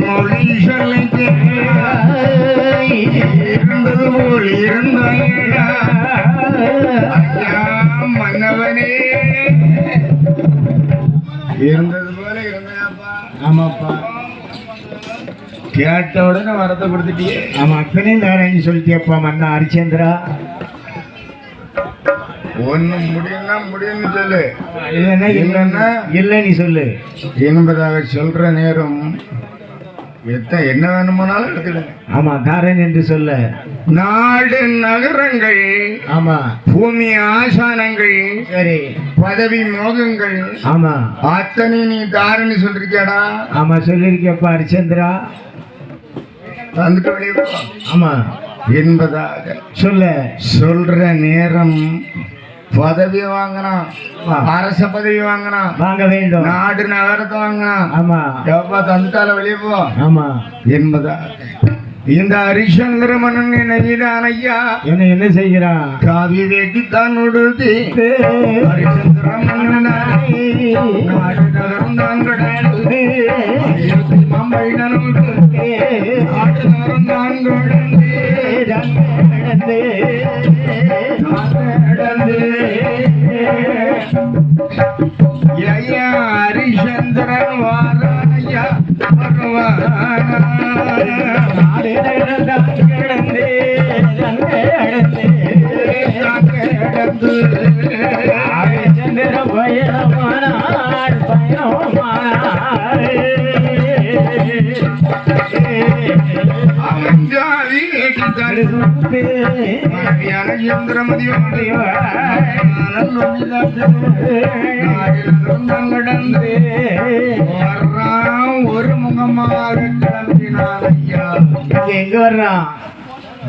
மொழி சொல்லிக்கு இருந்தது போல் இருந்தாயா மன்னவனே இருந்தது போல இருந்தாப்பா. ஆமாப்பா, கேட்ட உடனே வரத்தை கொடுத்துட்டியே. ஆமா, அத்தனையும் தானே சொல்லிட்டியப்பா மன்னா ஹரிச்சந்திரா. ஒண்ணு முடியும்னா முடியும்னு சொல்லு, இல்லைன்னா இல்லை நீ சொல்லு என்பதாக சொல்ற நேரம் என்ன வேணுமானாலும் எடுத்துடுங்க. ஆமா, காரன் என்று சொல்ல நாடு நகரங்கள், ஆமா பூமி ஆசானங்கள், சரி பதவி மோகங்கள், ஆமா அத்தனை நீ தாரன்னு சொல்லிருக்கியாடா. ஆமா சொல்லிருக்கியப்பா ஹரிச்சந்திரா. வந்துட்டு வெளியே போ. ஆமா என்பதாக சொல்ற நேரம் பதவி வாங்கணும், அரச பதவி வாங்கணும், வாங்க வேண்டும், நாடு நகரத்தை வாங்கணும். ஆமா எப்பா தந்துட்டால வெளியே போ. ஆமா என்பதா இந்த ஹரிச்சந்திர மன்னன் என்ன ஐயா என்ன செய்கிறான்? காவி வேட்டித்தான் உடுத்தி ஹரிச்சந்திர மன்னன் நாடு நகரம் தான் கடந்து மம்பை நனவுக்கு நாடு நகரம் தான் கடந்து ஐயா ஹரிச்சந்திரன் வாராயா ஹரிச்சந்திர பயணமானார் ஒரு முகமாக கிளம்பினான் ஐயா. எங்க வர்றான்?